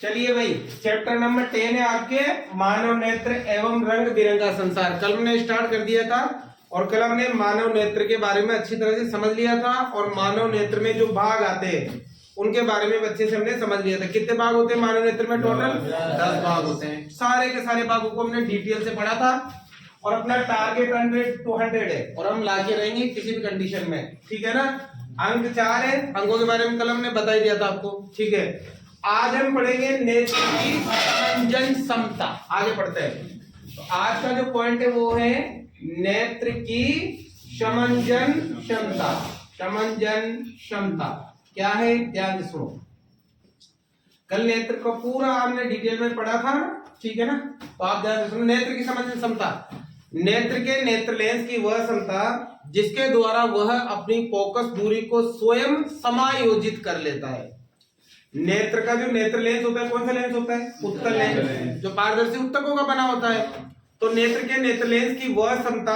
चलिए भाई, chapter number 10 है आपके मानव नेत्र एवं रंग बिरंगा संसार। कल हमने स्टार्ट कर दिया था और कल हमने मानव नेत्र के बारे में अच्छी तरह से समझ लिया था और मानव नेत्र में जो भाग आते हैं उनके बारे में अच्छे से हमने समझ लिया था। कितने भाग होते हैं मानव नेत्र में? टोटल 10 भाग होते हैं। सारे के सारे भागों को हमने डिटेल से पढ़ा था और अपना टारगेट 100 to 100 है और हम लाके रहेंगे किसी भी कंडीशन में, ठीक है ना। अंक 4 है, अंकों के बारे में कल हमने बता ही दिया था आपको, ठीक है। आज हम पढ़ेंगे नेत्र की समंजन समता। आगे पढ़ते हैं। तो आज का जो पॉइंट है वो है नेत्र की समंजन क्षमता। समंजन क्षमता क्या है? ध्यान से सुनो। कल नेत्र को पूरा हमने डिटेल में पढ़ा था, ठीक है ना। तो आप ध्यान से सुनो। नेत्र की समंजन क्षमता, नेत्र के नेत्र लेंस की वह क्षमता जिसके द्वारा वह अपनी फोकस दूरी को स्वयं समायोजित कर लेता है। नेत्र का जो नेत्र लेंस होता है, कौन सा लेंस होता है? उत्तल लेंस, जो पारदर्शी उत्तकों का बना होता है। तो नेत्र के नेत्र लेंस की वह क्षमता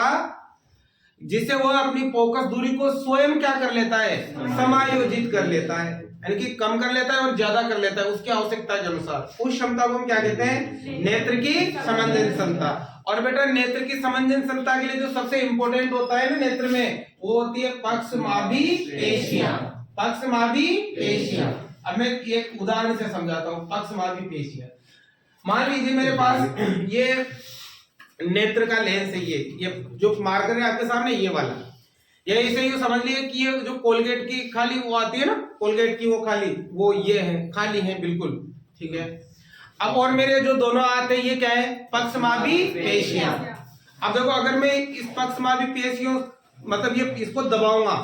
जिससे वह अपनी फोकस दूरी को स्वयं क्या कर लेता है? समायोजित कर लेता है, यानी कि कम कर लेता है और ज्यादा कर लेता है उसकी आवश्यकता के अनुसार। उस क्षमता को हम क्या कहते हैं? नेत्र की समंजन क्षमता। और बेटा नेत्र की समंजन क्षमता के लिए जो सबसे इंपॉर्टेंट होता है ना नेत्र में, वो होती है पक्षमाभी पेशियां। पक्षमाभी पेशियां। अब मैं एक उदाहरण से समझाता हूं। पक्षमाभी पेशियां, मान लीजिए मेरे पास ये नेत्र का लेंस है, ये जो मार्कर है आपके सामने, ये वाला। ये इसे यूं समझ लिए कि ये जो कोलगेट की खाली वो आती है ना, कोलगेट की वो खाली, वो ये है, खाली है बिल्कुल, ठीक है। अब और मेरे जो दोनों आते हैं ये क्या है? पक्षमाभी पेशियां। अब देखो, अगर मैं इस पक्षमाभी पेशियों मतलब ये इसको दबाऊंगा,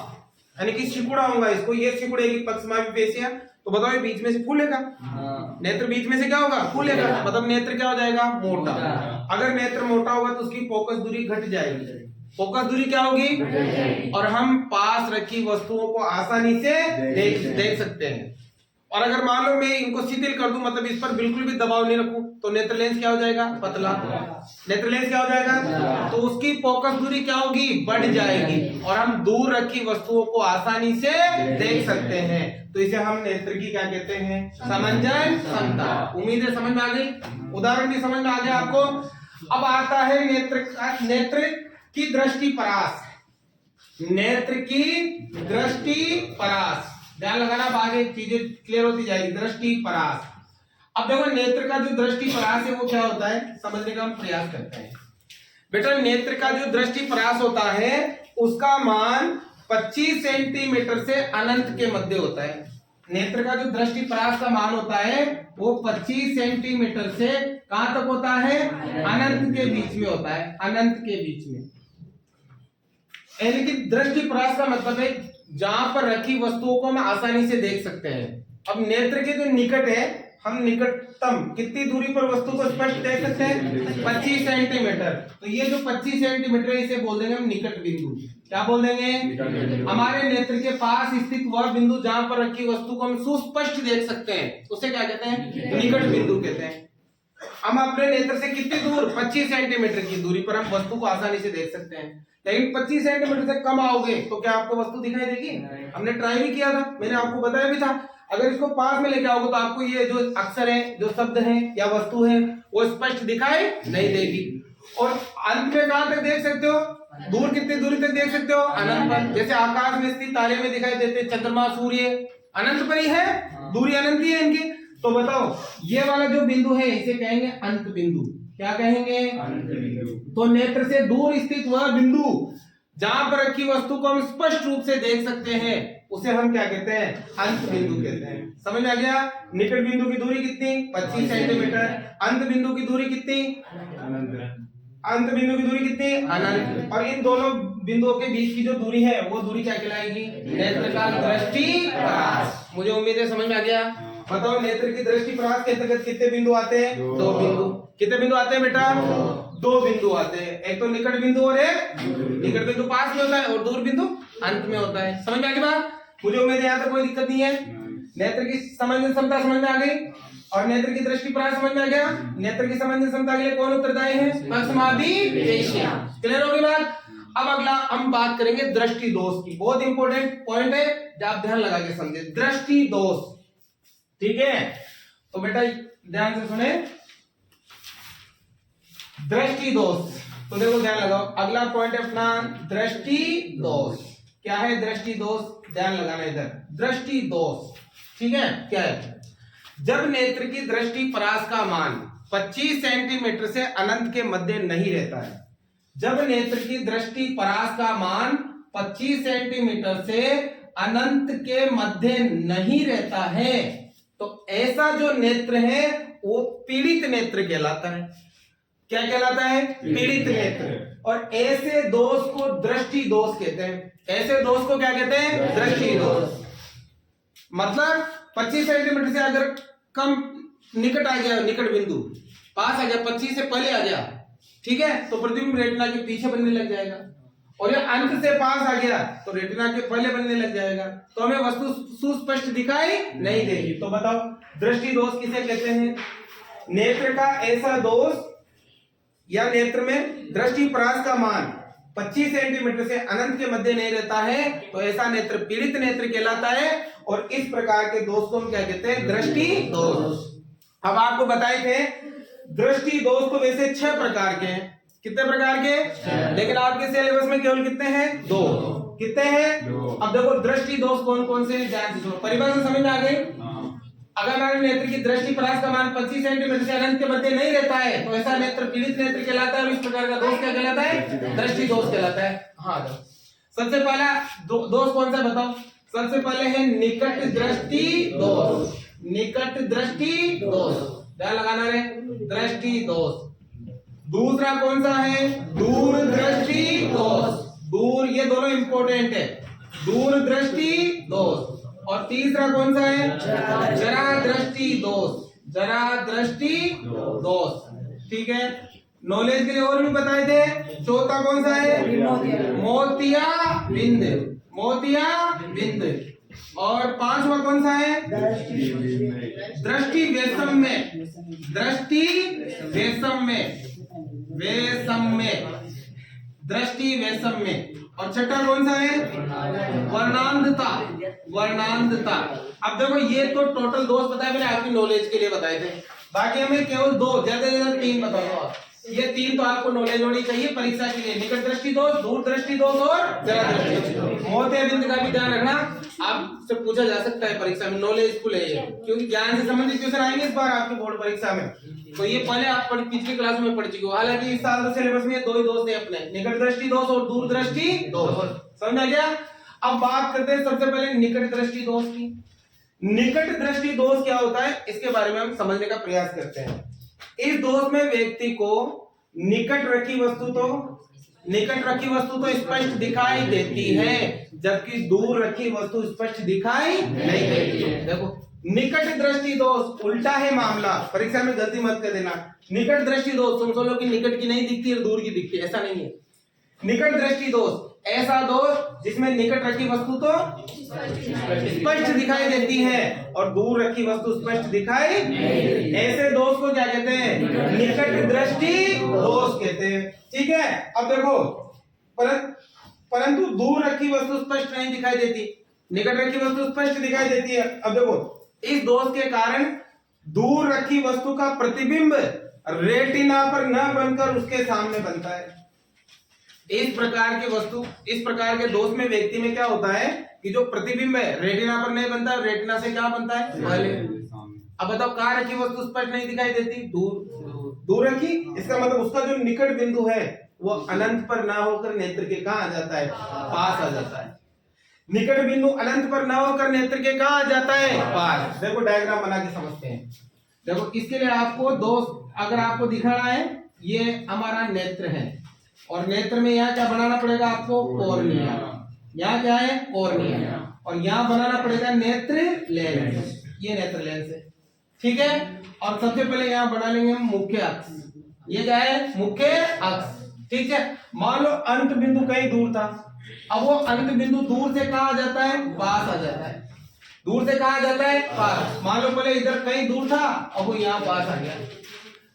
यानी कि सिकुड़ाऊंगा इसको, ये सिकुड़ेगी पक्षमाभी पेशियां, तो बताओ ये बीच में से फूलेगा? नेत्र बीच में से क्या होगा? फूलेगा। मतलब नेत्र क्या हो जाएगा? मोटा। अगर नेत्र मोटा होगा तो उसकी फोकस दूरी घट जाएगी। फोकस दूरी क्या होगी? और हम पास रखी वस्तुओं को आसानी से देख सकते हैं। और अगर मान लो मैं इनको शिथिल कर दूं, मतलब इस पर बिल्कुल भी दबाव नहीं रखूं, तो नेत्र लेंस क्या हो जाएगा? पतला। नेत्र लेंस क्या हो जाएगा? तो उसकी फोकस दूरी क्या होगी? बढ़ जाएगी और हम दूर रखी वस्तुओं को आसानी से देख सकते हैं। तो इसे हम नेत्र की क्या कहते हैं? समंजन क्षमता। उम्मीद है समझ में आ गई। उदाहरण भी समझ में आ गया आपको। अब आता है नेत्र की दृष्टि परास। नेत्र की दृष्टि परास, ध्यान लगाना, आगे चीजें क्लियर होती जाएगी। दृष्टि परास। अब देखो नेत्र का जो दृष्टि परास है वो क्या होता है, समझने का हम प्रयास करते हैं। बेटा नेत्र का जो दृष्टि परास होता है उसका मान 25 सेंटीमीटर से अनंत के मध्य होता है। नेत्र का जो दृष्टि परास का मान होता है वो 25 सेंटीमीटर से कहां तक होता है? अनंत के बीच में होता है। अनंत के बीच में, यानी कि दृष्टि परास का मतलब है जहां पर रखी वस्तुओं को हम आसानी से देख सकते हैं। अब नेत्र के जो निकट है, हम निकटतम कितनी दूरी पर वस्तु को स्पष्ट देख सकते हैं? 25 सेंटीमीटर। तो ये जो 25 सेंटीमीटर है इसे बोल देंगे हम निकट बिंदु। क्या बोल देंगे? हमारे नेत्र के पास स्थित वह बिंदु जहां पर रखी वस्तु को हम सुस्पष्ट देख सकते हैं उसे क्या कहते हैं? निकट बिंदु कहते हैं। हम अपने नेत्र से कितनी दूर? 25 सेंटीमीटर की दूरी पर हम वस्तु को आसानी से देख सकते हैं। लेकिन 25 सेंटीमीटर से कम आओगे तो क्या आपको वस्तु दिखाई देगी? हमने ट्राई भी किया था, मैंने आपको बताया भी था। अगर इसको पास में लेके आओगे तो आपको ये जो अक्षर है, जो शब्द है या वस्तु है वो स्पष्ट दिखाई नहीं देगी। और अंत में कहां तक देख सकते हो? दूर कितनी दूरी तक देख सकते हो? अनंत पर। जैसे आकाश में स्थित तारे में दिखाई देते, चंद्रमा, सूर्य अनंत पर ही है, दूरी अनंत ही है इनकी। तो बताओ ये वाला जो बिंदु है इसे कहेंगे अंत बिंदु। क्या कहेंगे? अंत बिंदु। तो नेत्र से दूर स्थित वह बिंदु जहां पर रखी वस्तु को हम स्पष्ट रूप से देख सकते हैं उसे हम क्या कहते हैं? अंत बिंदु कहते हैं। समझ में आ गया? निकट बिंदु की दूरी कितनी? 25 सेंटीमीटर। अंत बिंदु की दूरी कितनी? अंत बिंदु की दूरी कितनी? अनंत। और इन दोनों बिंदुओं के बीच की जो दूरी है वो दूरी क्या कहलाएगी? नेत्र का दृष्टि परास। मुझे उम्मीद है समझ में आ गया। बताओ नेत्र की दृष्टि परास के अंतर्गत कितने बिंदु आते हैं? 2 बिंदु। कितने बिंदु आते हैं बेटा? 2 बिंदु आते हैं। एक तो निकट बिंदु और एक निकट बिंदु पास में होता है और दूर बिंदु अंत में होता है। समझ में आ गई बात? मुझे उम्मीद है यहाँ तक कोई दिक्कत नहीं है। नेत्र की समंजन क्षमता समझ में आ गई और नेत्र की दृष्टि परास समझ में आ गया। नेत्र की समंजन क्षमता के लिए कौन उत्तरदायी है? पक्षमाभी पेशियां। क्लियर होगी बात? अब अगला हम बात करेंगे दृष्टि दोष की। बहुत इंपॉर्टेंट पॉइंट है, आप ध्यान लगा के समझे। दृष्टि दोष, ठीक है। तो बेटा ध्यान से सुने, दृष्टि दोष। तो देखो ध्यान लगाओ, अगला पॉइंट है अपना दृष्टि दोष। क्या है दृष्टि दोष? ध्यान लगाना इधर, दृष्टि दोष। ठीक है, क्या है? जब नेत्र की दृष्टि परास का मान 25 सेंटीमीटर से अनंत के मध्य नहीं रहता है, जब नेत्र की दृष्टि परास का मान 25 सेंटीमीटर से अनंत के मध्य नहीं रहता है, तो ऐसा जो नेत्र है वो पीड़ित नेत्र कहलाता है। क्या कहलाता है? पीड़ित नेत्र। और ऐसे दोष को दृष्टि दोष कहते हैं। ऐसे दोष को क्या कहते हैं? दृष्टि दोष। मतलब 25 सेंटीमीटर से अगर कम निकट आ गया, निकट बिंदु पास आ गया, 25 से पहले आ गया, ठीक है, तो प्रतिबिंब रेटिना के पीछे बनने लग जाएगा। और ये अंत से पास आ गया तो रेटिना के पहले बनने लग जाएगा, तो हमें वस्तु सुस्पष्ट दिखाई नहीं देगी। तो बताओ दृष्टि दोष किसे कहते हैं? नेत्र का ऐसा दोष या नेत्र में दृष्टि परास का मान 25 सेंटीमीटर से अनंत के मध्य नहीं रहता है, तो ऐसा नेत्र पीड़ित नेत्र कहलाता है। और इस प्रकार के दोष को हम क्या कहते हैं? दृष्टि दोष। अब आपको बताए थे दृष्टि दोष तो वैसे 6 प्रकार के हैं। कितने प्रकार के? लेकिन आपके सिलेबस में केवल कितने हैं? 2। कितने हैं? 2। अब देखो दृष्टि दोष कौन कौन से हैं, ध्यान से सुनो। परिभाषा समझ में आ गई? अगर हमारे नेत्र की दृष्टि परास का मान 25 सेंटीमीटर से अनंत के मध्य नहीं रहता है, तो ऐसा नेत्र पीड़ित नेत्र कहलाता है। और इस प्रकार का दोष क्या कहलाता है? दृष्टि दोष कहलाता है। हाँ, सबसे पहला दोष कौन सा बताओ? सबसे पहले है निकट दृष्टि दोष। निकट दृष्टि दोष, ध्यान लगाना रे, दृष्टि दोष। दूसरा कौन सा है? दूर दृष्टि दोष। दूर, ये दोनों इंपॉर्टेंट है, दूर दृष्टि दोष। और तीसरा कौन सा है? जरा दृष्टि दोष। जरा दृष्टि दोष। ठीक है, नॉलेज के लिए और भी बताए थे। चौथा कौन सा है? मोतिया बिंद। मोतिया बिंद। और 5वां कौन सा है? दृष्टि वैषम्य। दृष्टि वैषम्य। वैषम्य, दृष्टि वैषम्य। और छठा कौन सा है? वर्णांधता। वर्णांधता। अब देखो ये तो टोटल दोष बताए मैंने, आपकी नॉलेज के लिए बताए थे। बाकी हमें केवल 2, ज्यादा से ज्यादा 3 बताऊंगा। ये 3 तो आपको नॉलेज होनी चाहिए परीक्षा के लिए। निकट दृष्टि दोष, दूर दृष्टि दोष और जरा दृष्टि दोष। मोतिया बिंद का भी ध्यान रखना, आपसे पूछा जा सकता है परीक्षा में। नॉलेज फुल है, क्योंकि ज्ञान से संबंधित क्वेश्चन आएंगे इस बार आपकी बोर्ड परीक्षा में। तो ये पहले आप पिछली क्लास में पढ़ चुके हो। हालांकि इस साल के सिलेबस में 2 ही दोष थे अपने, निकट दृष्टि दोष और दूर दृष्टि दोष। समझ आ गया? अब बात करते हैं सबसे पहले निकट दृष्टि दोष की। निकट दृष्टि दोष क्या होता है, इसके बारे में हम समझने का प्रयास करते हैं। इस दोष में व्यक्ति को निकट रखी वस्तु तो स्पष्ट दिखाई देती है, जबकि दूर रखी वस्तु स्पष्ट दिखाई नहीं देती है। देखो निकट दृष्टि दोष उल्टा है मामला, परीक्षा में गलती मत कर देना। निकट दृष्टि दोष तुम सोचो कि निकट की नहीं दिखती और दूर की दिखती है, ऐसा नहीं है। निकट दृष्टि दोष ऐसा दोष जिसमें निकट रखी वस्तु तो स्पष्ट दिखाई देती है और दूर रखी वस्तु स्पष्ट दिखाई नहीं। ऐसे दोष को क्या कहते हैं? निकट दृष्टि दोष कहते हैं। ठीक है, अब देखो परंतु दूर रखी वस्तु स्पष्ट नहीं दिखाई देती, निकट रखी वस्तु स्पष्ट दिखाई देती है। अब देखो इस दोष के कारण दूर रखी वस्तु का प्रतिबिंब रेटिना पर न बनकर उसके सामने बनता है। इस प्रकार के दोष में व्यक्ति में क्या होता है कि जो प्रतिबिंब है रेटिना पर नहीं बनता, रेटिना से क्या बनता है? पहले। अब बताओ कहाँ रखी वस्तु स्पष्ट नहीं दिखाई देती? दूर रखी। इसका मतलब उसका जो निकट बिंदु है वो अनंत पर ना होकर नेत्र के कहाँ आ जाता है? पास आ जाता है। निकट बिंदु अनंत पर ना होकर नेत्र के कहाँ आ जाता है? पास। देखो डायग्राम बना के समझते हैं। देखो इसके लिए आपको अगर आपको दिखाना है, ये हमारा नेत्र है और नेत्र में यहाँ क्या बनाना पड़ेगा आपको? कॉर्निया। यहाँ क्या है? कॉर्निया। और यहाँ बनाना पड़ेगा नेत्र लेंस। ये नेत्र लेंस है, ठीक है। और सबसे पहले यहाँ बना लेंगे हम मुख्य अक्ष। ये क्या है? मुख्य अक्ष, ठीक है। मान लो अंत बिंदु कहीं दूर था, अब वो अंत बिंदु दूर से कहाँ आ जाता है? पास आ जाता है। दूर से कहाँ आ जाता है? पास। मान लो पहले इधर कहीं दूर था, अब वो यहाँ पास आ गया।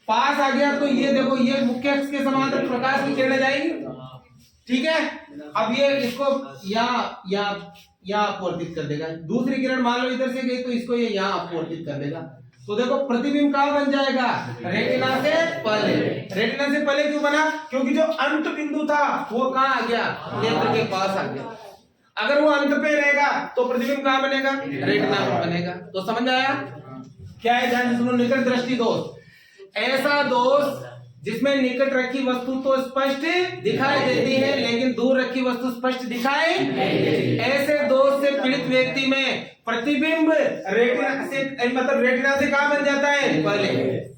पास आ गया तो ये देखो ये मुख्य अक्ष के समांतर प्रकाश की किरणें जाएगी, ठीक है। अब ये इसको यहाँ अपवर्तित कर देगा। दूसरी किरण मान लो इधर से गई तो इसको ये यहाँ अपवर्तित कर देगा। तो देखो प्रतिबिंब कहाँ बन जाएगा, रेटिना से पहले। रेटिना से पहले क्यों बना, क्योंकि जो अंत बिंदु था वो कहाँ आ गया, नेत्र के पास आ गया। अगर वो अंत पे रहेगा तो प्रतिबिंब कहाँ बनेगा, रेटिना पर बनेगा। तो समझ आया क्या है, ध्यान से सुनो। निकट दृष्टि दोष, ऐसा दोष जिसमें निकट रखी वस्तु तो स्पष्ट दिखाई देती है लेकिन दूर रखी वस्तु स्पष्ट दिखाई नहीं देती। ऐसे दोष से पीड़ित व्यक्ति में प्रतिबिंब रेटिना से, मतलब रेटिना से कहाँ बन जाता है, पहले।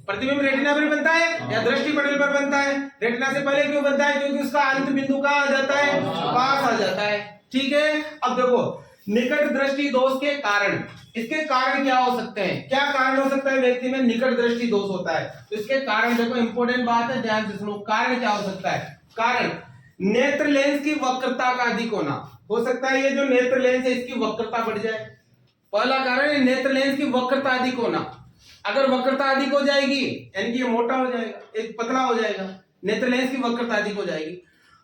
प्रतिबिंब रेटिना पर बनता है या दृष्टि पटल पर बनता है, रेटिना से पहले क्यों बनता है, क्योंकि उसका अंत बिंदु कहाँ आ जाता है, पास आ जाता है। ठीक है, अब देखो निकट दृष्टि दोष के कारण, इसके कारण क्या हो सकते हैं, क्या कारण हो सकता है व्यक्ति में निकट दृष्टि दोष होता है। तो इसके कारण देखो इंपॉर्टेंट बात है, ध्यान से सुनो। कारण क्या हो सकता है, कारण नेत्र लेंस की वक्रता का अधिक होना हो सकता है। ये जो नेत्र लेंस है इसकी वक्रता बढ़ जाए, पहला कारण है नेत्र लेंस की वक्रता अधिक होना। अगर वक्रता अधिक हो जाएगी यानी कि ये मोटा हो जाएगा, एक पतला हो जाएगा, नेत्र लेंस की वक्रता अधिक हो जाएगी।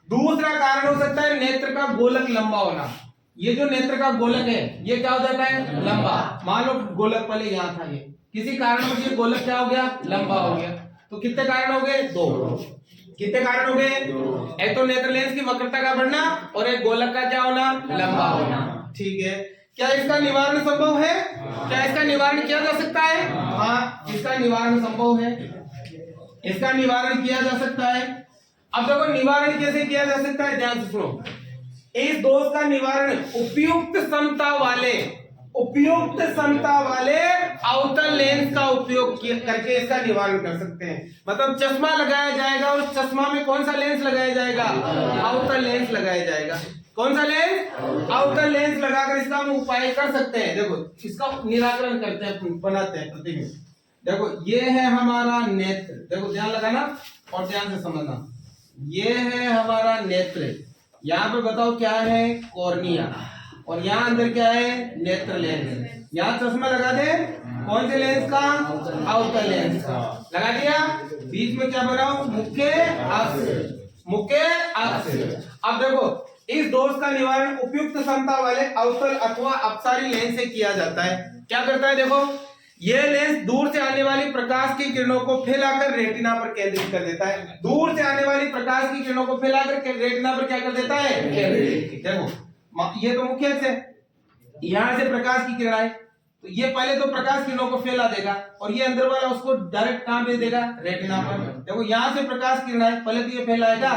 दूसरा कारण हो सकता है नेत्र का गोलक लंबा होना। ये जो नेत्र का गोलक है ये क्या हो जाता है, लंबा। मान लो गोलक पहले यहाँ था, ये किसी कारण से गोलक क्या हो गया, लंबा हो गया। तो कितने कारण हो गए, दो। कितने कारण हो गए, एक तो नेत्र लेंस की वक्रता का बढ़ना और एक गोलक का क्या होना, लंबा होना। ठीक है, क्या इसका निवारण संभव है, क्या इसका निवारण किया जा सकता है, हाँ इसका निवारण संभव है, इसका निवारण किया जा सकता है। अब देखो निवारण कैसे किया जा सकता है, ध्यान से सुनो। इस दोष का निवारण उपयुक्त समता वाले अवतल लेंस का उपयोग करके इसका निवारण कर सकते हैं। मतलब चश्मा लगाया जाएगा, उस चश्मा में कौन सा लेंस लगाया जाएगा, अवतल लेंस लगाया जाएगा। कौन सा लेंस, अवतल लेंस लगाकर इसका हम उपाय कर सकते हैं। देखो इसका निराकरण करते हैं, बनाते हैं प्रतिबिंब। देखो ये है हमारा नेत्र, देखो ध्यान लगाना और ध्यान से समझना। ये है हमारा नेत्र, यहाँ पे बताओ क्या है, कॉर्निया, और यहाँ अंदर क्या है, नेत्र लेंस। यहाँ चश्मा लगा दे, कौन से लेंस का, अवतल लेंस का लगा दिया। बीच में क्या बनाओ, मुख्य अक्ष, मुख्य अक्ष। अब देखो इस दोष का निवारण उपयुक्त क्षमता वाले अवतल अथवा अपसारी लेंस से किया जाता है। क्या करता है, देखो ये लेंस दूर से आने वाली प्रकाश की किरणों को फैलाकर रेटिना पर केंद्रित कर देता है। दूर से आने वाली प्रकाश की किरणों को फैलाकर रेटिना पर क्या कर देता है, केंद्रित। देखो ये तो मुख्य अक्ष है, यहां से प्रकाश की किरण आए तो ये पहले तो प्रकाश किरणों को फैला देगा और ये अंदर वाला उसको डायरेक्ट कहां दे देगा, रेटिना पर। देखो यहां से प्रकाश किरण आए, पहले तो ये फैलाएगा,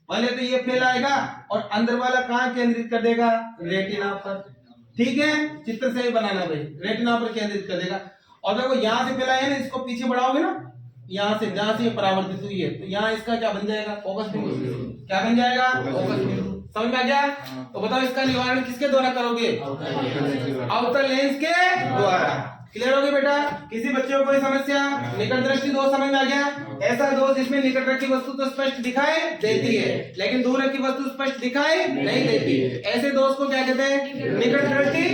पहले तो ये फैलाएगा और अंदर वाला कहां केंद्रित कर देगा, रेटिना पर। ठीक है, चित्र से ही बनाना भाई, रेटिना पर केंद्रित कर देगा। और देखो यहां से फैलाया ना, इसको पीछे बढ़ाओगे ना, यहां से जहां से ये परावर्तित हुई है तो यहाँ इसका क्या बन जाएगा, फोकस बिंदु। क्या बन जाएगा, फोकस बिंदु। समझ में आ गया। तो बताओ इसका निवारण किसके द्वारा करोगे, अवतल लेंस के द्वारा। क्लियर हो गया बेटा। किसी बच्चे को कोई समस्या, निकट दृष्टि दोष समझ में आ गया। ऐसा दोष जिसमें निकट रखी वस्तु तो स्पष्ट दिखाई देती है लेकिन दूर रखी वस्तु स्पष्ट दिखाई नहीं देती, ऐसे दोष को क्या कहते हैं, निकट दृष्टि।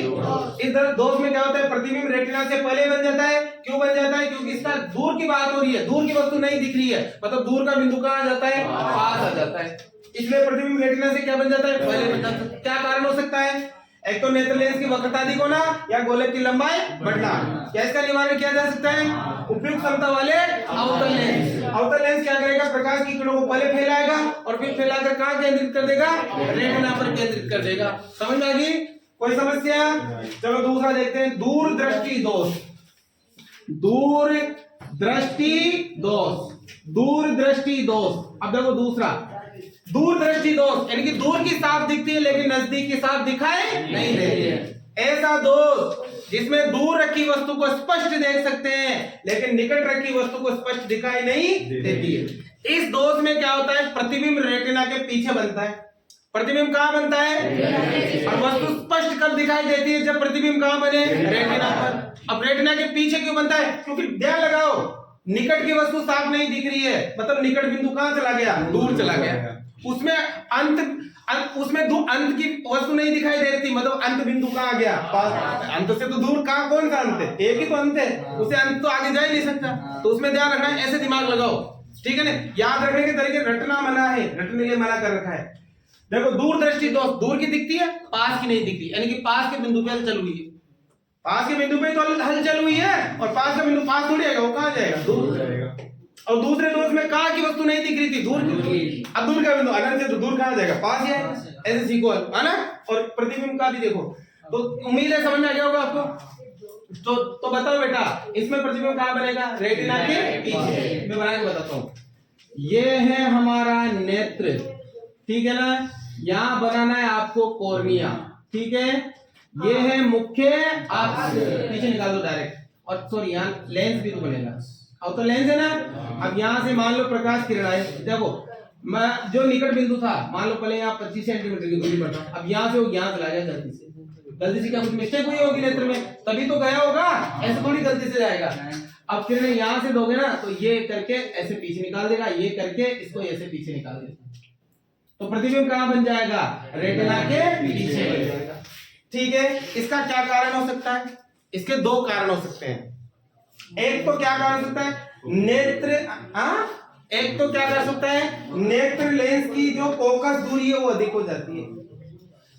इस दोष में क्या होता है, प्रतिबिंब रेटिना से पहले बन जाता है। क्यों बन जाता है, क्योंकि इसका दूर की बात हो रही है, दूर की वस्तु नहीं दिख रही है, मतलब दूर का बिंदु कहाँ आ जाता है, पास आ जाता है। इसलिए प्रतिबिंब रेटिना से क्या बन जाता है, पहले बन जाता है। क्या कारण हो सकता है, एक तो नेत्र लेंस की वक्रता अधिक होना या गोलक की लंबाई बढ़ना। क्या इसका निवारण किया जा सकता है, उपयुक्त क्षमता वाले अवतल लेंस। अवतल लेंस क्या करेगा, प्रकाश की किरणों को पहले फैलाएगा और फिर फैलाकर कहां केंद्रित कर देगा, रेटिना पर केंद्रित कर देगा। समझ में आ गई, कोई समस्या। चलो दूसरा देखते हैं, दूर दृष्टि दोष। दूर दृष्टि दोष, दूर दृष्टि दोष। अब देखो दूसरा दूर दृष्टि दोष, यानी कि दूर की साफ दिखती है लेकिन नजदीक की साफ दिखाई नहीं देती है। ऐसा दोष जिसमें दूर रखी वस्तु को स्पष्ट देख सकते हैं लेकिन निकट रखी वस्तु को स्पष्ट दिखाई नहीं देती है। इस दोष में क्या होता है, प्रतिबिंब रेटिना के पीछे बनता है। प्रतिबिंब कहां बनता है, और वस्तु स्पष्ट कब दिखाई देती है, जब प्रतिबिंब कहां बने, रेटिना पर। अब रेटिना के पीछे क्यों बनता है, क्योंकि ध्यान लगाओ निकट की वस्तु साफ नहीं दिख रही है, मतलब निकट बिंदु कहां चला गया, दूर चला गया। उसमें अंत अंत की वस्तु नहीं दिखाई दे रही थी, मतलब अंत बिंदु कहां गया, अंत से तो दूर कहां, कौन सा अंत है, एक ही तो अंत है, उसे अंत तो आगे जा ही नहीं सकता। तो उसमें ध्यान रखना है, ऐसे दिमाग लगाओ, ठीक है ना। याद रखने के तरीके, रटना मना है, रटने के लिए मना कर रखा है। देखो दूर दृष्टि दोष, दूर की दिखती है, पास की नहीं दिखती, यानी कि पास के बिंदु पे चल हुई है। पास के बिंदु पे तो हलचल हुई है, और पास का बिंदु पास थोड़ी आएगा, वो कहाँ जाएगा, दूर जाएगा। और दूसरे दोस्त में कहाँ की वस्तु नहीं दिख रही थी, दूर की। अब दूर का बिंदु अनंत से तो दूर कहाँ जाएगा, पास ही आएगा। ऐसे सीखो है ना। और प्रतिबिंब का भी देखो, तो उम्मीद है समझ में आ गया होगा आपको। तो बताओ बेटा, इसमें प्रतिबिंब कहाँ बनेगा, रेटिना के पीछे। मैं बना के बताता हूँ। ये है हमारा नेत्र, ठीक है ना। यहाँ बनाना है आपको कॉर्निया, ठीक है। ये है मुख्य अक्ष, पीछे निकाल दो डायरेक्ट। और सॉरी, यहाँ लेंस भी तो बनेगा, अब तो लेंस है ना। अब यहाँ से मान लो प्रकाश किरण आए, देखो मैं जो निकट बिंदु था, मान लो पहले यहाँ 25 सेंटीमीटर की दूरी पर था, अब यहाँ से वो यहाँ चला गया गलती से। गलती से क्या कुछ मिस्टेक हुई होगी नेत्र में, तभी तो गया होगा, ऐसे थोड़ी गलती से जाएगा। अब किरण यहाँ से दोगे ना, तो ये करके ऐसे पीछे निकाल देगा, ये करके इसको ऐसे पीछे निकाल देगा, तो प्रतिबिंब कहाँ बन जाएगा, रेटिना के पीछे बन जाएगा, ठीक है। इसका क्या कारण हो सकता है, इसके दो कारण हो सकते हैं। एक तो क्या कारण हो सकता है, एक तो क्या कर सकता है, नेत्र लेंस की जो फोकस दूरी है वो अधिक हो जाती है।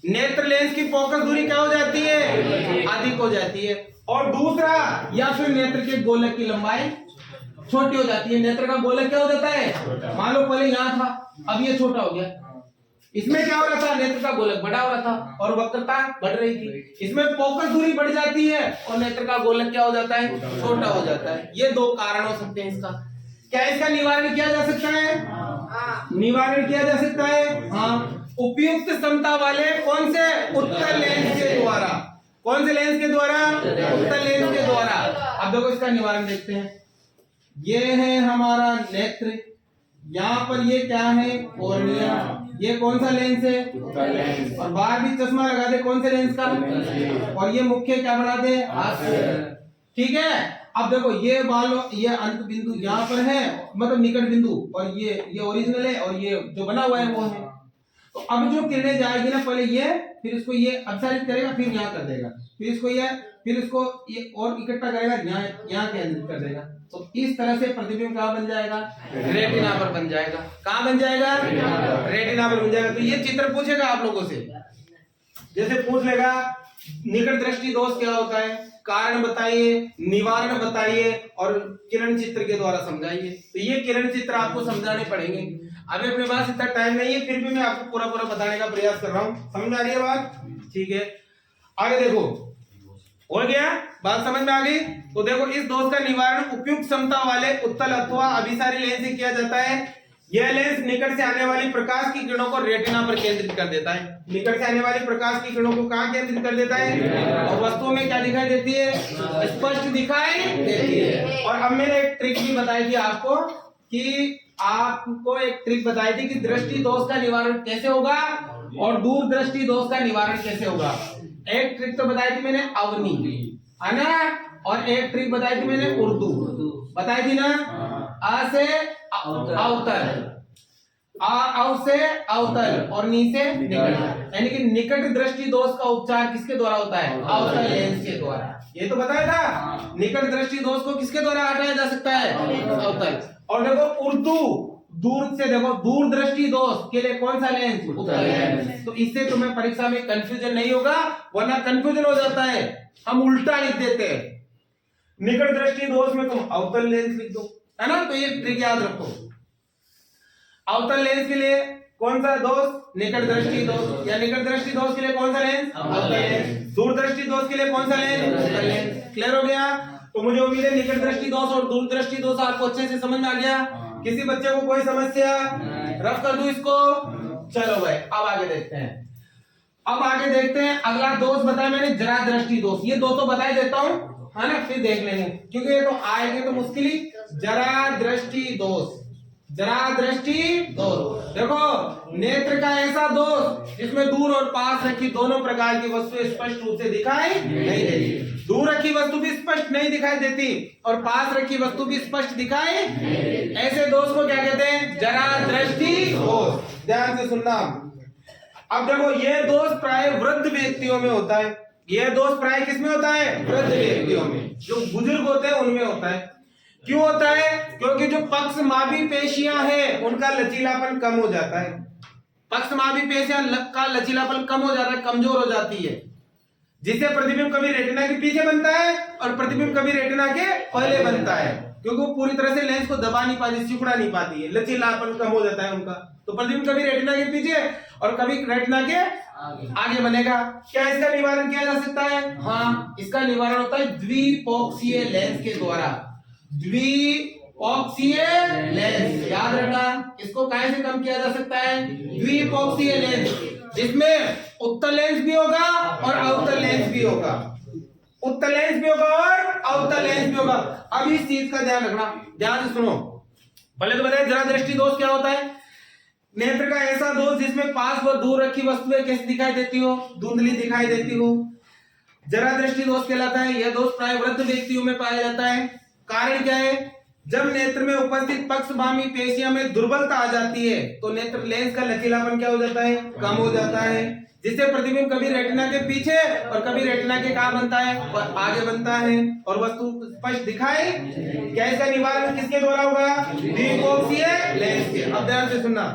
नेत्र लेंस की फोकस दूरी क्या हो जाती है, अधिक हो जाती है। और दूसरा, या फिर नेत्र के गोलक की लंबाई छोटी हो जाती है। नेत्र का गोलक क्या हो जाता है, मान लो पहले यहाँ था, अब ये छोटा हो गया। इसमें क्या हो रहा था, नेत्र का गोलक बड़ा हो रहा था और वक्रता बढ़ रही थी। इसमें फोकस दूरी बढ़ जाती है और नेत्र का गोलक क्या हो जाता है, छोटा हो जाता है। ये दो कारण हो सकते हैं इसका। क्या इसका निवारण किया जा सकता है, निवारण किया जा सकता है, हाँ। उपयुक्त क्षमता वाले कौन से, उत्तल लेंस के द्वारा। कौन से लेंस के द्वारा, उत्तल लेंस के द्वारा। अब देखो इसका निवारण देखते हैं। ये है हमारा नेत्र, यहाँ पर ये क्या है, कॉर्निया। ये कौन सा लेंस है, और बाहर भी चश्मा लगा दे, कौन से लेंस का, और ये मुख्य क्या बना दे, अक्ष, ठीक है। अब देखो ये मान लो ये अंत बिंदु यहाँ पर है, मतलब निकट बिंदु, और ये ओरिजिनल है, और ये जो बना हुआ है वो है। तो अब जो किरणें जाएगी ना, पहले ये, फिर इसको ये अपसारित करेगा, फिर यहाँ कर देगा, फिर इसको ये, फिर इसको ये और इकट्ठा करेगा, यहाँ केंद्रित कर देगा। तो इस तरह से प्रतिबिंब कहाँ बन जाएगा, रेटिना पर बन जाएगा। कहाँ बन जाएगा, रेटिना पर बन जाएगा। तो ये चित्र पूछेगा आप लोगों से, जैसे पूछ लेगा निकट दृष्टि दोष क्या होता है, कारण बताइए, निवारण बताइए, और किरण चित्र के द्वारा समझाइए। तो ये किरण चित्र आपको समझाने पड़ेंगे। अभी अपने पास इतना टाइम नहीं है, फिर भी मैं आपको पूरा पूरा बताने का प्रयास कर रहा हूँ। समझ में आ रही है बात, ठीक है। आगे देखो, हो गया, बात समझ में आ गई। तो देखो, इस दोष का निवारण उपयुक्त क्षमता वाले उत्तल अथवा अभिसारी लेंस से किया जाता है। यह लेंस निकट से आने वाली प्रकाश की किरणों को रेटिना पर केंद्रित कर देता है। निकट से आने वाली प्रकाश की किरणों को कहाँ केंद्रित कर देता है, और वस्तुओं में क्या दिखाई देती है, स्पष्ट दिखाई देती है। और अब मैंने एक ट्रिक भी बताई थी आपको, कि आपको एक ट्रिक बताई थी कि दृष्टि दोष का निवारण कैसे होगा और दूर दृष्टि दोष का निवारण कैसे होगा। एक ट्रिक तो बताई थी मैंने अवनी, है ना, और एक ट्रिक बताई थी मैंने उर्दू बताई थी ना, आ से अवतल, अव से अवतल और नी से निकट। यानी कि निकट दृष्टि दोष का उपचार किसके द्वारा होता है, अवतल लेंस के द्वारा। ये तो बताया था, निकट दृष्टि दोष को किसके द्वारा हटाया जा सकता है, अवतल। और देखो उर्दू, दूर से देखो, दूर दृष्टि दोष के लिए कौन सा लेंस, उत्तल लेंस। तो इससे तुम्हें परीक्षा में कंफ्यूजन नहीं होगा, वरना कंफ्यूजन हो जाता है, हम उल्टा लिख देते हैं। निकट दृष्टि दोष में तुम अवतल लेंस लिख दो, है ना। तो ये ट्रिक याद रखो, अवतल लेंस के लिए कौन सा दोष, निकट दृष्टि दोष, या निकट दृष्टि दोष के लिए कौन सा लेंस, अवतल लेंस। दूर दृष्टि दोष के लिए कौन सा लेंस, उत्तल लेंस। क्लियर हो गया। तो मुझे उम्मीद है निकट दृष्टि दोष और दूर दृष्टि दोष आपको अच्छे से समझ में आ गया। किसी बच्चे को कोई समस्या, रफ कर दूं इसको, चलो भाई अब आगे देखते हैं। अब आगे देखते हैं, अगला दोष बताया मैंने, जरा दृष्टि दोष। ये दो तो बता देता हूं, है ना, फिर देख लेंगे, क्योंकि ये तो आएंगे तो मुश्किल ही। जरा दृष्टि दोष, जरा दृष्टि दोष। देखो, नेत्र का ऐसा दोष जिसमें दूर और पास रखी दोनों प्रकार की वस्तु स्पष्ट रूप से दिखाई नहीं देती। दूर रखी वस्तु भी स्पष्ट नहीं दिखाई देती और पास रखी वस्तु भी स्पष्ट दिखाई, ऐसे दोष को क्या कहते हैं, जरा दृष्टि दोष। ध्यान से सुनना। अब देखो, ये दोष प्राय वृद्ध व्यक्तियों में होता है। यह दोष प्राय किसमें होता है, वृद्ध व्यक्तियों में, जो बुजुर्ग होते हैं उनमें होता है। क्यों होता है, क्योंकि जो पक्षमापी पेशियां हैं उनका लचीलापन कम हो जाता है। पक्षमापी पेशियां का लचीलापन कम हो जाता है, कमजोर हो जाती है। जिससे प्रतिबिंब कभी रेटिना के पीछे बनता है और प्रतिबिंब कभी रेटिना के पहले बनता है, क्योंकि वो पूरी तरह से लेंस को दबा नहीं पाती, सिकुड़ा नहीं पाती है, लचीलापन कम हो जाता है उनका। तो प्रतिबिंब कभी रेटिना के पीछे और कभी रेटिना के आगे बनेगा। क्या इसका निवारण किया जा सकता है? हाँ, इसका निवारण होता है द्विपक्षीय लेंस के द्वारा। द्विपक्षीय लेंस याद रखना, इसको काहे से कम किया जा सकता है? द्विपक्षीय लेंस, जिसमें उत्तल लेंस भी होगा और अवतल लेंस भी होगा, उत्तल लेंस भी होगा और अवतल लेंस भी होगा। अब इस चीज का ध्यान रखना, ध्यान से सुनो। पहले तो बताए जरा दृष्टि दोष क्या होता है? नेत्र का ऐसा दोष जिसमें पास व दूर रखी वस्तुएं कैसी दिखाई देती हो? धुंधली दिखाई देती हो, जरा दृष्टि दोष कहलाता है। यह दोष प्राय वृद्ध व्यक्तियों में पाया जाता है। कारण क्या है? जब नेत्र में उपस्थित पक्षवामी पेशियों में दुर्बलता आ जाती है तो नेत्र लेंस का लचीलापन क्या हो जाता है? कम हो जाता है, जिससे प्रतिबिंब कभी रेटिना के पीछे और कभी रेटिना के कहां बनता है? आगे बनता है और वस्तु स्पष्ट दिखाई। क्या इसका निवारण किसके द्वारा होगा? द्विपक्षीय लेंस के। अब ध्यान से सुनना,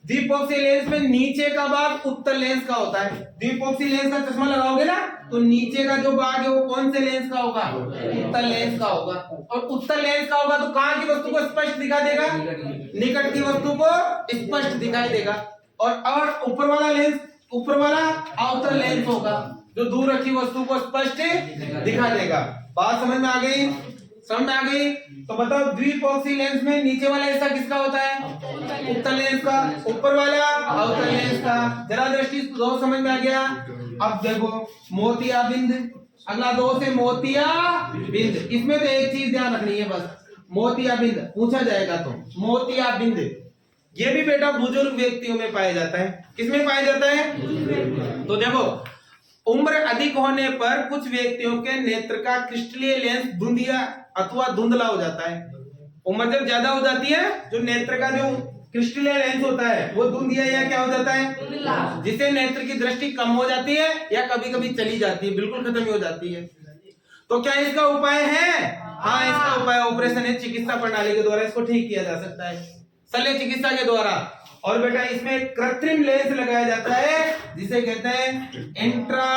द्विपक्षीय लेंस में नीचे का भाग उत्तल लेंस का होता है। द्विपक्षीय लेंस का चश्मा लगाओगे ना तो नीचे का जो भाग है वो कौन से लेंस का होगा? उत्तल लेंस का होगा। और उत्तल लेंस का होगा तो कहां की वस्तु को स्पष्ट दिखा देगा? निकट की वस्तु को स्पष्ट दिखाई देगा। और ऊपर वाला लेंस, ऊपर वाला अवतल लेंस होगा जो दूर रखी वस्तु को स्पष्ट दिखा देगा। बात समझ में आ गई? समझ में आ गई? तो बताओ द्विपक्षीय लेंस में नीचे वाला हिस्सा किसका होता है? उत्तल लेंस का, ऊपर वाला अवतल लेंस का। जरा दृष्टि दोष समझ में आ गया? अब देखो मोतिया बिंद, अगला दोष है मोतिया बिंद। इसमें तो एक चीज ध्यान रखनी है बस, मोतिया बिंद पूछा जाएगा तो मोतिया बिंद ये भी बेटा बुजुर्ग व्यक्तियों में पाया जाता है। किसमें पाया जाता है? तो देखो उम्र अधिक होने पर कुछ व्यक्तियों के नेत्र का क्रिस्टलीय लेंस धुंधिया अथवा धुंधला हो जाता है। उम्र जब ज्यादा हो जाती है जो नेत्र का जो क्रिस्टलीय लेंस होता है वो धुंधिया या क्या हो जाता है, जिससे नेत्र की दृष्टि कम हो जाती है या कभी कभी चली जाती है, बिल्कुल खत्म हो जाती है। तो क्या इसका उपाय है? हाँ, इसका उपाय ऑपरेशन है, चिकित्सा प्रणाली के द्वारा इसको ठीक किया जा सकता है, शल्य चिकित्सा के द्वारा। और बेटा इसमें कृत्रिम लेंस लगाया जाता है जिसे कहते हैं intra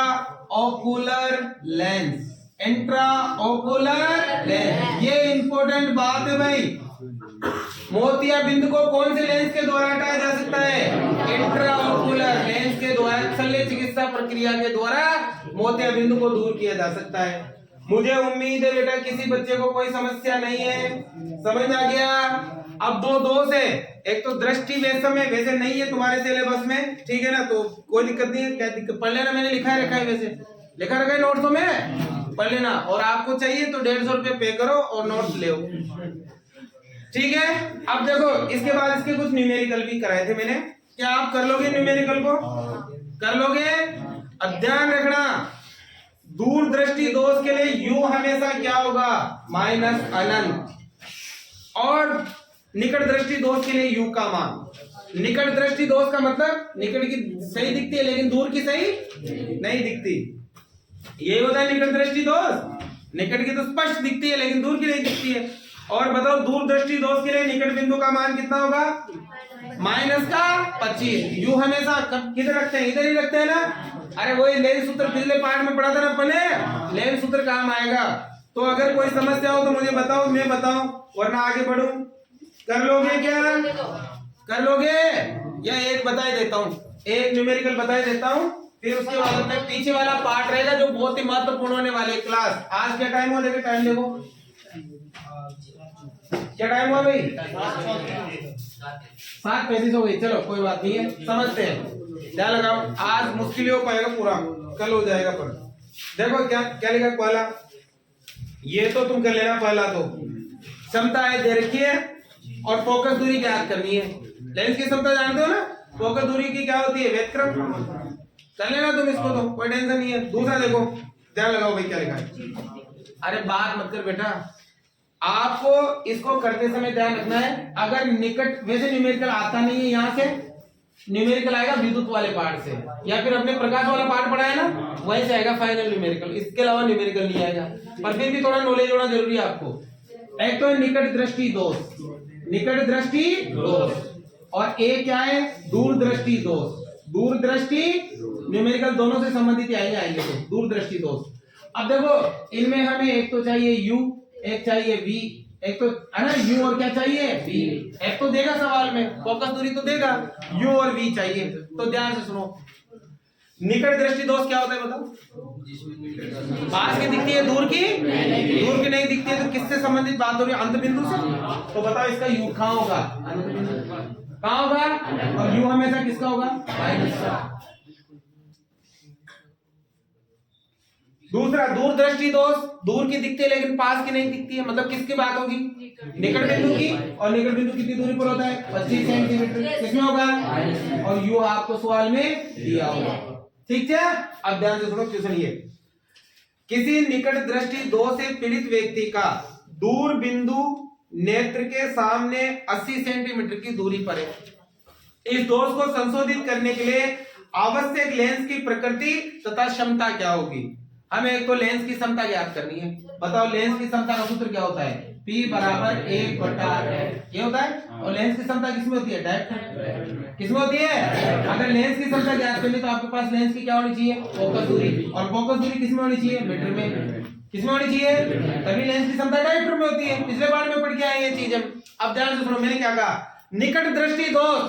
ocular lens. Intra ocular lens, ये इंपॉर्टेंट बात है भाई। मोतिया बिंद को कौन से लेंस के द्वारा हटाया जा सकता है? इंट्रा ओकुलर लेंस के द्वारा, शल्य चिकित्सा प्रक्रिया के द्वारा मोतिया बिंद को दूर किया जा सकता है। मुझे उम्मीद है बेटा किसी बच्चे को कोई समस्या नहीं है, समझ आ गया? अब दो दोष है, एक तो दृष्टि वैसे नहीं है तुम्हारे सिलेबस में, ठीक है ना, तो कोई दिक्कत नहीं है। क्या दिक्कत? पढ़ लेना, मैंने लिखा रखा है, वैसे लिखा रखा है नोट्स में, पढ़ लेना। और आपको चाहिए तो 150 रुपये पे करो और नोट्स ले, ठीक है। अब देखो इसके बाद इसके कुछ न्यूमेरिकल भी कराए थे मैंने, क्या आप कर लोगे? न्यूमेरिकल को कर लोगे? अब ध्यान रखना, दूर दृष्टि दोष के लिए यू हमेशा क्या होगा? माइनस अनंत। और निकट दृष्टि दोष के लिए यू का मान। निकट दृष्टि दोष का मतलब निकट की सही दिखती है लेकिन दूर की सही नहीं दिखती, ये होता है निकट दृष्टि दोष। निकट की तो स्पष्ट दिखती है लेकिन दूर की नहीं दिखती है। और बताओ दूर दृष्टि दोष के लिए निकट बिंदु का मान कितना होगा? माइनस का 25। यू हमेशा किधर रखते हैं? इधर ही रखते हैं ना। अरे वही लेंस सूत्र पिछले पार्ट में पढ़ा था ना अपने, लेंस सूत्र काम आएगा। तो अगर कोई समस्या हो तो मुझे बताओ, मैं बताऊं, वरना आगे बढ़ूं। कर लोगे क्या? कर लोगे? या एक बता देता हूं, एक न्यूमेरिकल बता देता हूं, फिर उसके बाद में पीछे वाला पार्ट रहेगा जो बहुत ही महत्वपूर्ण होने वाले क्लास। आज क्या टाइम हुआ? देखो टाइम देखो, क्या टाइम हुआ भाई? 7:35 हो गई। चलो कोई बात नहीं है, समझते हैं, ध्यान लगाओ। आज मुश्किल हो पाएगा पूरा, कल हो जाएगा। पर देखो क्या क्या लिखा? पहला ये तो तुम कर लेना, पहला तो क्षमता है दे रखी है और फोकस दूरी ज्ञात करनी है। लेंस की क्षमता जानते हो ना, फोकस दूरी की क्या होती है? वेक्टर। कर लेना तुम इसको, तो कोई टेंशन नहीं है। दूसरा देखो, ध्यान लगाओ भाई क्या लिखा है। अरे बात मत कर बेटा, आपको इसको करते समय ध्यान रखना है। अगर निकट, वैसे न्यूमेरिकल आता नहीं है, यहाँ से न्यूमेरिकल आएगा विद्युत वाले पार्ट से, या फिर अपने प्रकाश वाला पार्ट पढ़ा है ना, वहीं से आएगा फाइनल न्यूमेरिकल। इसके अलावा न्यूमेरिकल नहीं आएगा, पर फिर भी थोड़ा नॉलेज होना जरूरी है आपको। एक तो है निकट दृष्टि दोष, निकट दृष्टि दोष, और एक क्या है? दूर दृष्टि दोष। दूरदृष्टि न्यूमेरिकल दोनों से संबंधित आएंगे तो दूरदृष्टि दोष। अब देखो इनमें हमें एक तो चाहिए u, एक चाहिए v, एक तो है ना u और क्या चाहिए v। एक तो देगा सवाल में, फोकस दूरी तो देगा, u और v चाहिए। तो ध्यान से सुनो, निकट दृष्टि दोष क्या होता है बताओ? पास की दिखती है, दूर की नहीं दिखती है। तो किससे संबंधित बात हो रही है? अंत बिंदु से। तो बताओ इसका u कहाँ होगा? अंत बिंदु कहाँ होगा? और u हमेशा किसका होगा? माइनस का। दूसरा दूरदृष्टि दोष, दूर की दिखती है लेकिन पास की नहीं दिखती है। मतलब किसकी बात होगी? निकट बिंदु की। और निकट बिंदु कितनी दूरी पर होता है? 25 सेंटीमीटर। किसमें होगा? और u आपको सवाल में दिया होगा। ठीक है, अब ध्यान से सुनो क्वेश्चन ये, किसी निकट दृष्टि दोष से पीड़ित व्यक्ति का दूर बिंदु नेत्र के सामने 80 सेंटीमीटर की दूरी पर है। इस दोष को संशोधित करने के लिए आवश्यक लेंस की प्रकृति तथा क्षमता क्या होगी? हमें एक तो लेंस की क्षमता ज्ञात करनी है। बताओ लेंस की क्षमता का सूत्र क्या होता है? P बराबर 1/, ये होता है। और लेंस की क्षमता किसमें होती है? डायरेक्ट किसमें होती है? अगर लेंस की क्षमता ज्ञात करनी तो आपके पास लेंस की क्या होनी चाहिए? फोकस दूरी। और फोकस दूरी किसमें होनी चाहिए? मीटर में। किसमें होनी चाहिए? तभी लेंस की क्षमता डायरेक्टर में होती है। पिछले बार में पढ़ के आए ये चीज हम। अब ध्यान से सुनो, मैंने क्या कहा? निकट दृष्टि दोष,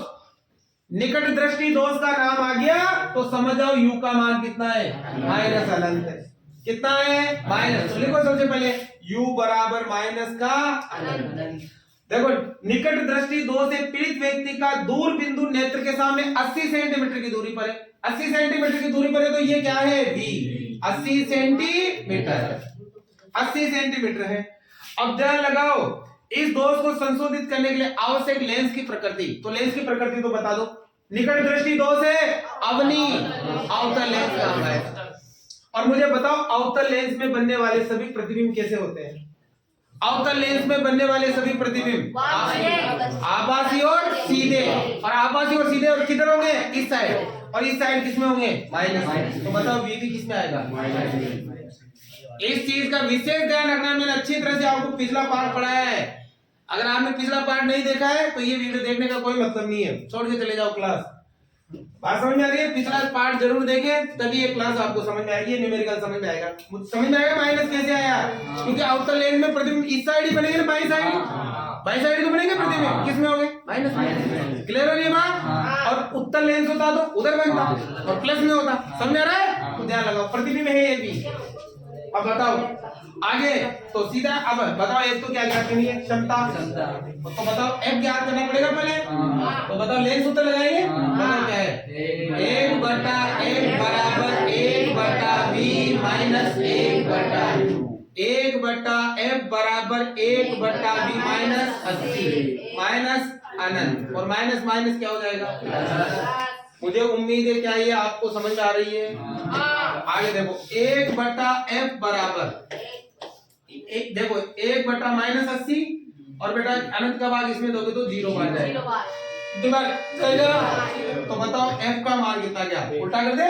निकट दृष्टि दोष का नाम आ गया तो समझ जाओ u का मान कितना है? माइनस अनंत है। कितना है? माइनस। तो लिखो सबसे पहले u बराबर माइनस का अनंत। देखो निकट दृष्टि दोष से पीड़ित व्यक्ति का दूर बिंदु नेत्र के सामने 80 सेंटीमीटर की दूरी पर है। 80 सेंटीमीटर की दूरी पर है तो ये क्या है? v। 80 सेंटीमीटर, 80 सेंटीमीटर है। अब ध्यान लगाओ, इस दोष को संशोधित करने के लिए आवश्यक लेंस की प्रकृति। तो लेंस की प्रकृति तो बता दो। निकट दृष्टि दोष है अवनी, अवतल लेंस नाम है। और मुझे बताओ अवतल लेंस में बनने वाले सभी प्रतिबिंब कैसे होते हैं? अवतल लेंस में बनने वाले सभी प्रतिबिंब आभासी और सीधे। और आभासी और सीधे और किधर होंगे? इस साइड। और इस साइड किसमें होंगे? माइनस। तो बताओ v भी किसमें आएगा? इस चीज का विशेष ध्यान रखना। मैंने अच्छी तरह से आपको पिछला पार्ट पढ़ाया है। अगर आपने पिछला पार्ट नहीं देखा है तो ये वीडियो देखने का कोई मतलब नहीं है, छोड़ के चले जाओ क्लास। बात समझ में आ रही है? पिछला पार्ट जरूर देखें तभी ये क्लास आपको समझ में आएगी, न्यूमेरिकल समझ में आएगा। समझ में आएगा माइनस कैसे आया? क्योंकि अवतल लेंस में प्रतिबिंब इस साइड ही बनेंगे ना, बाई साइड। बाई साइड तो बनेंगे प्रतिबिंब, किसमें होंगे? माइनस में। क्लियर हो रही है बात? और उत्तल लेंस होता तो उधर बनता और प्लस में होता। समझ आ रहा है? तो ध्यान लगाओ, प्रतिबिंब है ये भी। अब बताओ आगे तो सीधा। अब बताओ एक तो क्या ज्ञात करनी है? क्षमता। तो बताओ f ज्ञात करना पड़ेगा पहले। तो बताओ लेंस सूत्र लगाएंगे। बताओ क्या है? 1/f बराबर 1/v माइनस 1/u। 1/f बराबर 1/v माइनस 80 माइनस अनंत। और माइनस माइनस क्या हो जाएगा? मुझे उम्मीद है क्या ये आपको समझ में आ रही है? आगे देखो 1/f बराबर देखो 1/ माइनस 80 और बेटा अनंत का भाग इसमें दोगे तो 0 बन जाएगा। तो बताओ f का मान कितना गया? उल्टा कर दे।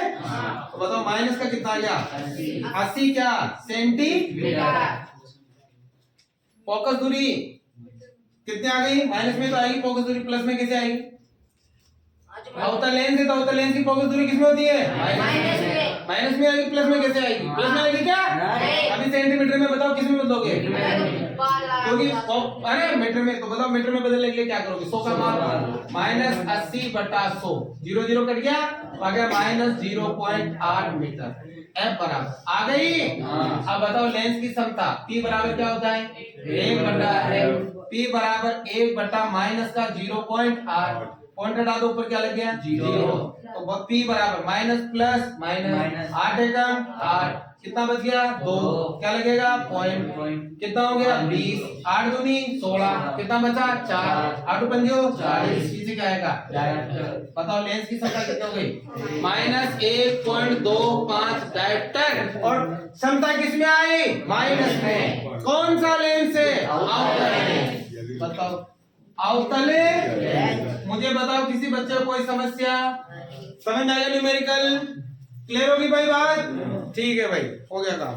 तो बताओ माइनस का कितना गया? 80 क्या सेंटीमीटर। फोकस दूरी कितनी आ गई? माइनस में तो आएगी फोकस दूरी, प्लस में कैसे आएगी? अवतल लेंस है तो अवतल लेंस की फोकस दूरी किसमें होती है? माइनस में। माइनस में आएगी, प्लस में कैसे आएगी? प्लस में आएगी क्या? अभी सेंटीमीटर में बताओ किसमें बदलोगे? क्योंकि अरे मीटर में। तो बताओ मीटर में बदलने के लिए क्या करोगे? 100 का मान माइनस 80/100। 0 0 कट गया तो आ गया माइनस 0.8 मीटर। f बराबर आ गई। अब बताओ लेंस की क्षमता p बराबर क्या होता है? 1/f। p बराबर 1/ माइनस का 0.8। पॉइंट हटा दो, ऊपर क्या लग गया? 0। तो p बराबर माइनस प्लस माइनस 8 एकम 8 कितना बच गया? 2। क्या लगेगा? पॉइंट। कितना हो गया? 20। 8 दूनी 16 कितना बचा? 4। 8 पंजो 40। इसी क्या आएगा? बताओ लेंस की क्षमता कितनी हो गई? Minus 1.25 director. और क्षमता किसमें आई? माइनस में। कौन सा लेंस है? अवतल लेंस। बताओ अवतल। मुझे बताओ किसी बच्चे को कोई समस्या? समझ में आएगा? न्यूमेरिकल क्लियर होगी भाई बात? ठीक है भाई, हो गया काम।